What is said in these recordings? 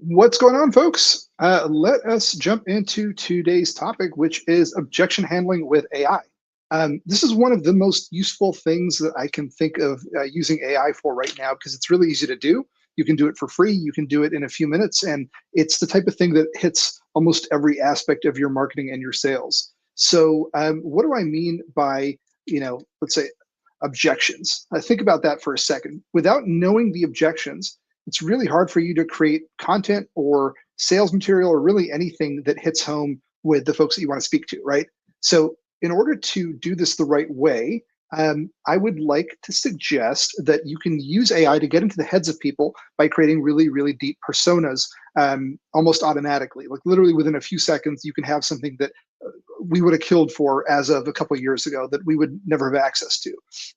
What's going on, folks? Let us jump into today's topic, which is objection handling with AI. This is one of the most useful things that I can think of using AI for right now because it's really easy to do. You can do it for free. You can do it in a few minutes, and it's the type of thing that hits almost every aspect of your marketing and your sales. So, what do I mean by, let's say objections? Think about that for a second. Without knowing the objections, it's really hard for you to create content or sales material or really anything that hits home with the folks that you want to speak to, right? So, in order to do this the right way, I would like to suggest that you can use AI to get into the heads of people by creating really, really deep personas almost automatically. Like literally within a few seconds, you can have something that we would have killed for as of a couple of years ago that we would never have access to,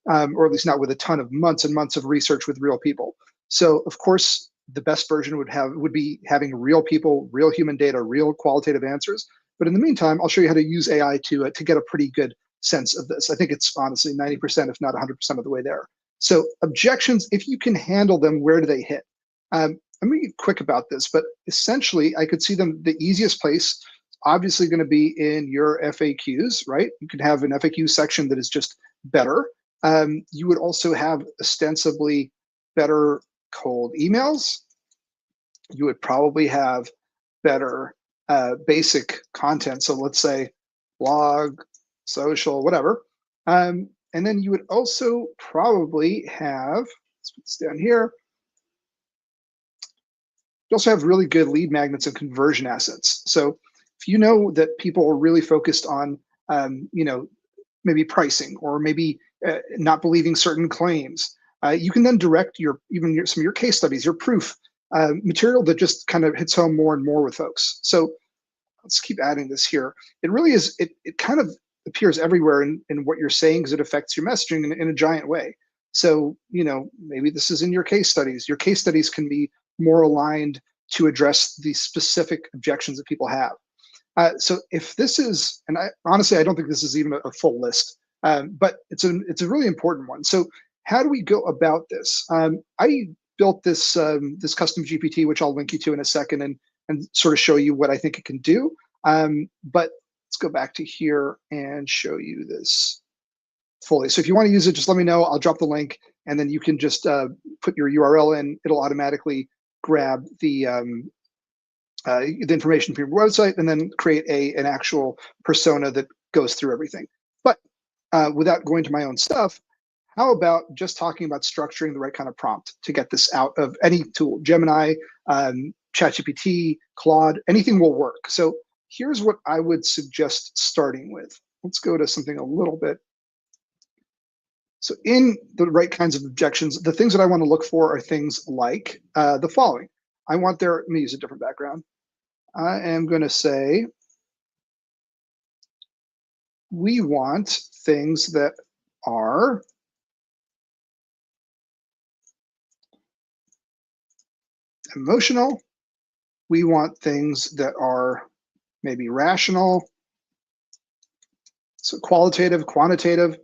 or at least not with a ton of months and months of research with real people. So of course, the best version would be having real people, real human data, real qualitative answers. But in the meantime, I'll show you how to use AI to get a pretty good sense of this. I think it's honestly 90%, if not 100% of the way there. So objections, if you can handle them, where do they hit? I'm going to be quick about this, but essentially I could see them the easiest place, obviously going to be in your FAQs, right? You can have an FAQ section that is just better. You would also have ostensibly better cold emails. You would probably have better basic content. So let's say blog, social, whatever. And then you would also probably have, let's put this down here. You also have really good lead magnets and conversion assets. So if you know that people are really focused on, maybe pricing or maybe not believing certain claims, you can then direct some of your case studies, your proof material that just kind of hits home more and more with folks. So let's keep adding this here. It really is, it kind of appears everywhere in what you're saying because it affects your messaging in a giant way. So, maybe this is in your case studies. Your case studies can be more aligned to address the specific objections that people have. So if this is, and honestly, I don't think this is even a full list, but it's a really important one. So how do we go about this? I built this this custom GPT, which I'll link you to in a second, and sort of show you what I think it can do. But let's go back to here and show you this fully. So if you want to use it, just let me know. I'll drop the link, and then you can just put your URL in. It'll automatically grab the information from your website and then create an actual persona that goes through everything. But without going to my own stuff, how about just talking about structuring the right kind of prompt to get this out of any tool? Gemini, ChatGPT, Claude, anything will work. So here's what I would suggest starting with. Let's go to something a little bit. So in the right kinds of objections, the things that I want to look for are things like the following. Let me use a different background. I am going to say, we want things that are emotional. We want things that are maybe rational. So qualitative, quantitative.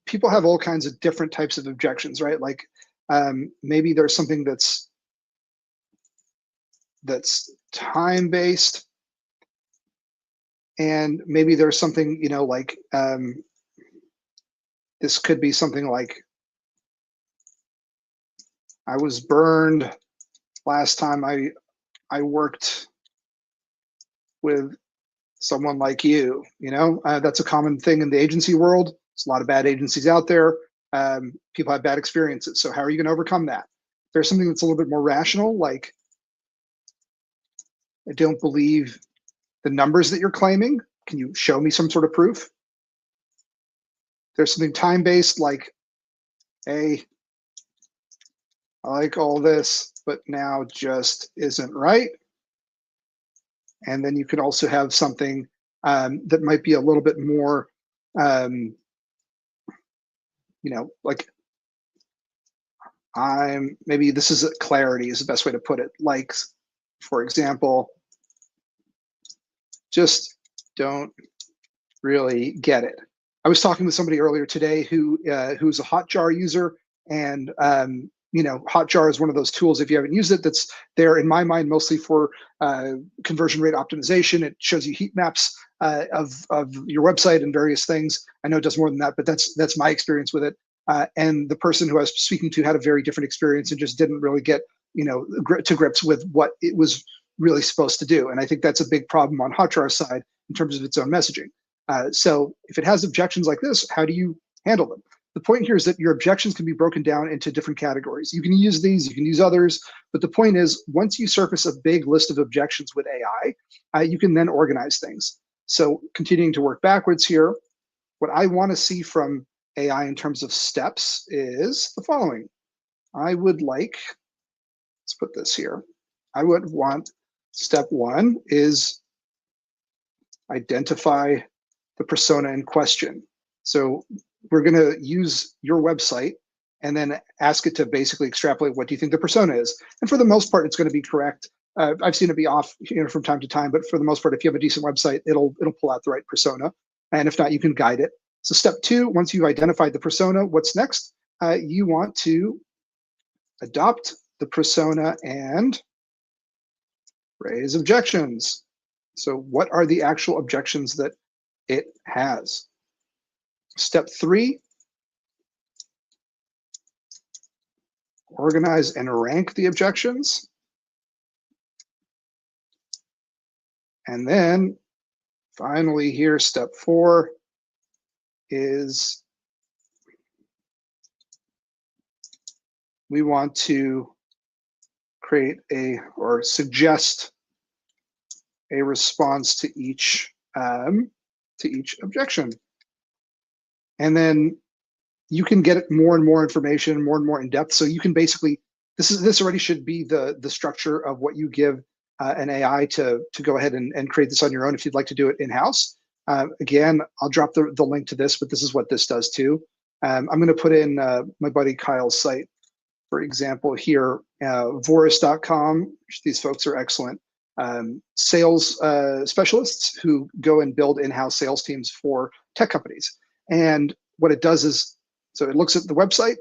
People have all kinds of different types of objections, right? Like maybe there's something that's time-based, and maybe there's something, like this could be something like, I was burned last time I worked with someone like you. That's a common thing in the agency world. There's a lot of bad agencies out there. People have bad experiences. So how are you going to overcome that? There's something that's a little bit more rational, like, I don't believe the numbers that you're claiming. Can you show me some sort of proof? There's something time-based, like, hey, I like all this, but now just isn't right. And then you can also have something that might be a little bit more, like, maybe this is clarity is the best way to put it. Like, for example, just don't really get it. I was talking with somebody earlier today who's a Hotjar user, and Hotjar is one of those tools. If you haven't used it, that's there in my mind mostly for conversion rate optimization. It shows you heat maps of your website and various things. I know it does more than that, but that's my experience with it. And the person who I was speaking to had a very different experience and just didn't really get to grips with what it was really supposed to do. And I think that's a big problem on Hotjar's side in terms of its own messaging. So if it has objections like this, how do you handle them? The point here is that your objections can be broken down into different categories. You can use these, you can use others, but the point is, once you surface a big list of objections with AI, you can then organize things. So continuing to work backwards here, what I want to see from AI in terms of steps is the following. I would like, let's put this here. I would want step one is identify the persona in question. So we're going to use your website and then ask it to basically extrapolate what do you think the persona is. And for the most part, it's going to be correct. I've seen it be off from time to time, but for the most part, if you have a decent website, it'll pull out the right persona. And if not, you can guide it. So step two, once you've identified the persona, what's next? You want to adopt the persona and raise objections. So what are the actual objections that it has? Step three, organize and rank the objections. And then finally here, step four is we want to create or suggest a response to each objection. And then you can get more and more information, more and more in depth. So you can basically, this already should be the structure of what you give an AI to go ahead and create this on your own if you'd like to do it in-house. Again, I'll drop the link to this, but this is what this does too. I'm going to put in my buddy Kyle's site, for example, here, Voris.com. These folks are excellent. Sales specialists who go and build in-house sales teams for tech companies. And what it does is, so it looks at the website,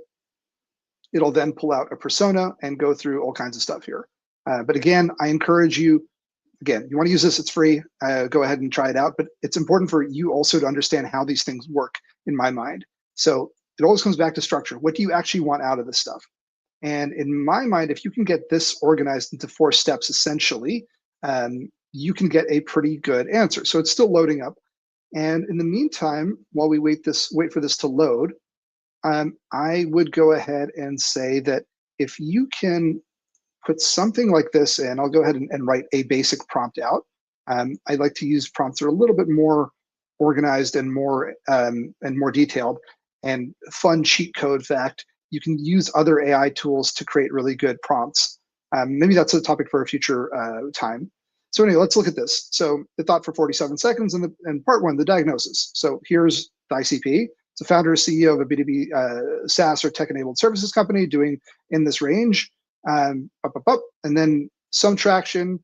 it'll then pull out a persona and go through all kinds of stuff here. But again, I encourage you, again, you want to use this, it's free, go ahead and try it out, but it's important for you also to understand how these things work in my mind. So it always comes back to structure. What do you actually want out of this stuff? And in my mind, if you can get this organized into 4 steps, essentially, you can get a pretty good answer. So it's still loading up. And in the meantime, while we wait for this to load, I would go ahead and say that if you can put something like this in, I'll go ahead and write a basic prompt out. I like to use prompts that are a little bit more organized and more detailed. And fun cheat code fact, you can use other AI tools to create really good prompts. Maybe that's a topic for a future time. So anyway, let's look at this. So it thought for 47 seconds and part one, the diagnosis. So here's the ICP. It's a founder, CEO of a B2B SaaS or tech-enabled services company doing in this range, and then some traction,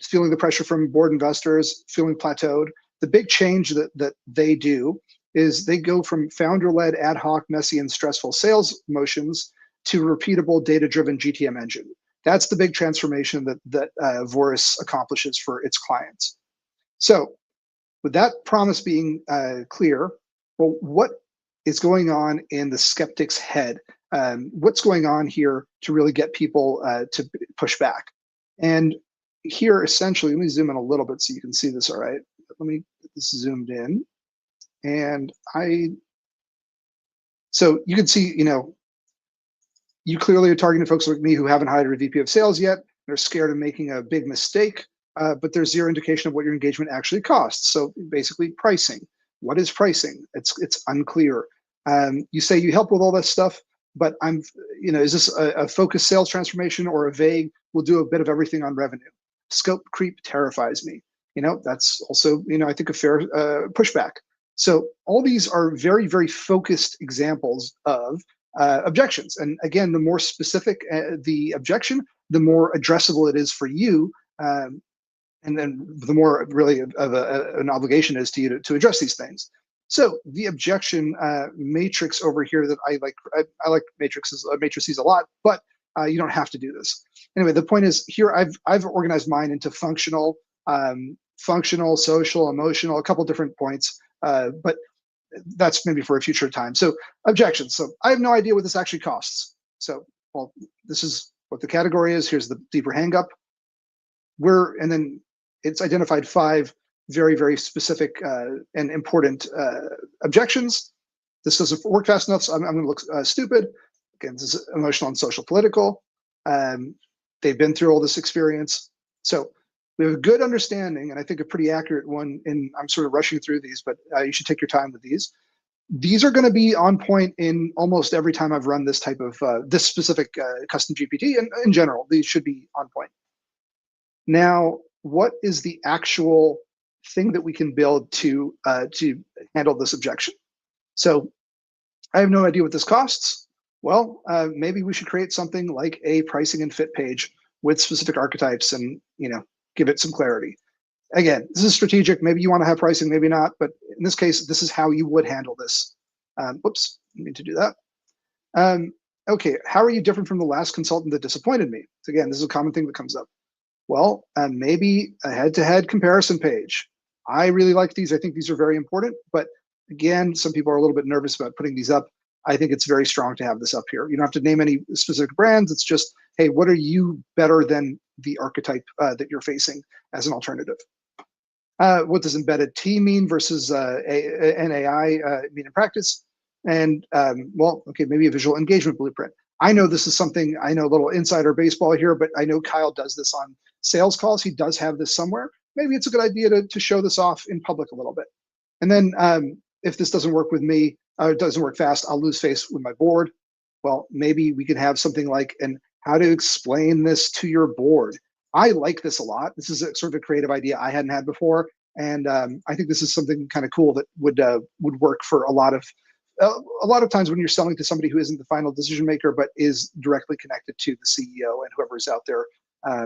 feeling the pressure from board investors, feeling plateaued. The big change that they do is they go from founder-led, ad hoc, messy, and stressful sales motions to repeatable, data-driven GTM engine. That's the big transformation that Voris accomplishes for its clients. So with that promise being clear, well, what is going on in the skeptic's head? What's going on here to really get people to push back? And here, essentially, let me zoom in a little bit so you can see this, all right? Let me get this zoomed in. And so you can see, you clearly are targeting folks like me who haven't hired a VP of sales yet. They're scared of making a big mistake, but there's zero indication of what your engagement actually costs. So basically pricing. What is pricing? It's unclear. You say you help with all this stuff, but is this a focused sales transformation or a vague, we'll do a bit of everything on revenue? Scope creep terrifies me. That's also, I think a fair pushback. So all these are very, very focused examples of objections. And again, the more specific the objection, the more addressable it is for you. And then the more really of an obligation is to you to address these things. So the objection matrix over here that I like matrices a lot, but you don't have to do this. Anyway, the point is here I've organized mine into functional, social, emotional, a couple different points, but that's maybe for a future time. So objections. So I have no idea what this actually costs. So, well, this is what the category is. Here's the deeper hang up. And then it's identified 5 very, very specific and important objections. This doesn't work fast enough, so I'm going to look stupid. Again, this is emotional and social political. They've been through all this experience. So we have a good understanding, and I think a pretty accurate one, and I'm sort of rushing through these, but you should take your time with these. These are going to be on point in almost every time I've run this type of, this specific custom GPT, and in general, these should be on point. Now, what is the actual thing that we can build to handle this objection? So I have no idea what this costs. Well, maybe we should create something like a pricing and fit page with specific archetypes and, give it some clarity. Again, this is strategic. Maybe you want to have pricing, maybe not. But in this case, this is how you would handle this. Whoops, I need to do that. Okay, how are you different from the last consultant that disappointed me? So again, this is a common thing that comes up. Well, maybe a head-to-head comparison page. I really like these. I think these are very important. But again, some people are a little bit nervous about putting these up. I think it's very strong to have this up here. You don't have to name any specific brands. It's just, hey, what are you better than the archetype that you're facing as an alternative? What does embedded T mean versus an AI mean in practice? And well, okay, maybe a visual engagement blueprint. I know this is something, I know a little insider baseball here, but I know Kyle does this on sales calls. He does have this somewhere. Maybe it's a good idea to show this off in public a little bit. And then if this doesn't work with me, it doesn't work fast, I'll lose face with my board. Well, maybe we could have something like how to explain this to your board. I like this a lot. This is a sort of a creative idea I hadn't had before. And I think this is something kind of cool that would work for a lot of times when you're selling to somebody who isn't the final decision maker, but is directly connected to the CEO and whoever's out there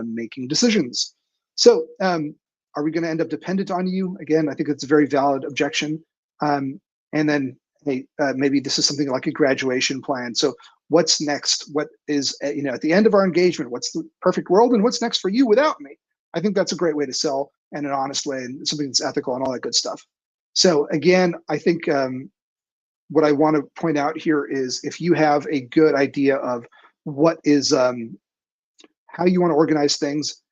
making decisions. So are we going to end up dependent on you? Again, I think it's a very valid objection. And then, hey, maybe this is something like a graduation plan. So what's next? What is, at the end of our engagement, what's the perfect world and what's next for you without me? I think that's a great way to sell, and an honest way, and something that's ethical and all that good stuff. So again, I think what I want to point out here is if you have a good idea of what is, how you want to organize things,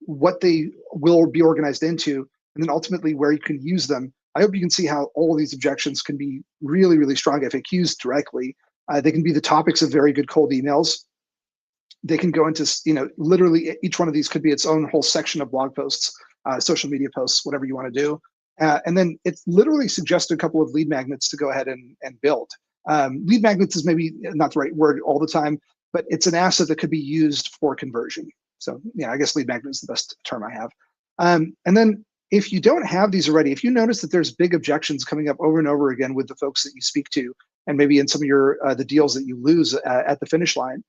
what they will be organized into, and then ultimately where you can use them. I hope you can see how all of these objections can be really, really strong FAQs directly. They can be the topics of very good cold emails. They can go into, literally each one of these could be its own whole section of blog posts, social media posts, whatever you want to do. And then it's literally suggested a couple of lead magnets to go ahead and build. Lead magnets is maybe not the right word all the time, but it's an asset that could be used for conversion. So yeah, I guess lead magnet is the best term I have. And then if you don't have these already, if you notice that there's big objections coming up over and over again with the folks that you speak to, and maybe in some of your the deals that you lose at the finish line,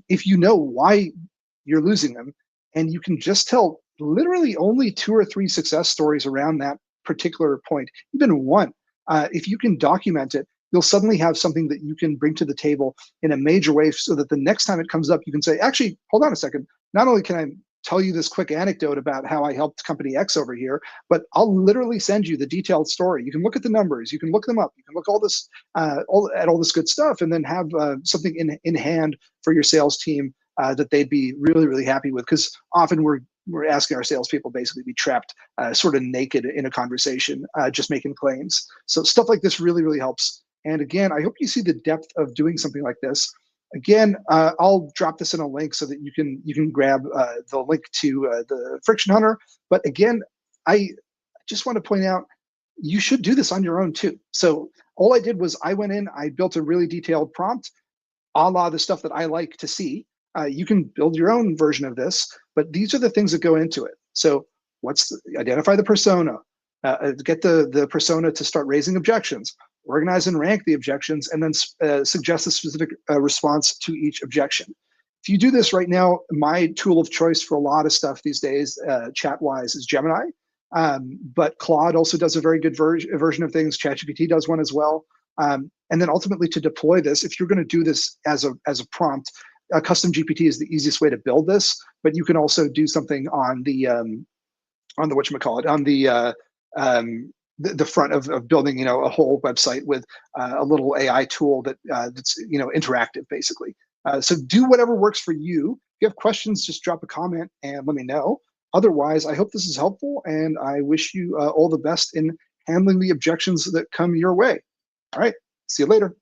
if you know why you're losing them, and you can just tell literally only 2 or 3 success stories around that particular point, even one, if you can document it, you'll suddenly have something that you can bring to the table in a major way so that the next time it comes up, you can say, actually, hold on a second. Not only can I tell you this quick anecdote about how I helped company X over here, but I'll literally send you the detailed story. You can look at the numbers, you can look them up, you can look all this at all this good stuff, and then have something in hand for your sales team that they'd be really, really happy with. Because often we're asking our salespeople basically be trapped sort of naked in a conversation, just making claims. So stuff like this really, really helps. And again, I hope you see the depth of doing something like this. Again, I'll drop this in a link so that you can grab the link to the Friction Hunter. But again, I just want to point out, you should do this on your own too. So all I did was I went in, I built a really detailed prompt, a la the stuff that I like to see. You can build your own version of this, but these are the things that go into it. So identify the persona, get the persona to start raising objections, organize and rank the objections, and then suggest a specific response to each objection. If you do this right now, my tool of choice for a lot of stuff these days, chat-wise, is Gemini. But Claude also does a very good version of things. ChatGPT does one as well. And then ultimately to deploy this, if you're going to do this as a prompt, a custom GPT is the easiest way to build this. But you can also do something on the whatchamacallit, on the front of building, a whole website with a little AI tool that's interactive, basically. So do whatever works for you. If you have questions, just drop a comment and let me know. Otherwise, I hope this is helpful, and I wish you all the best in handling the objections that come your way. All right, see you later.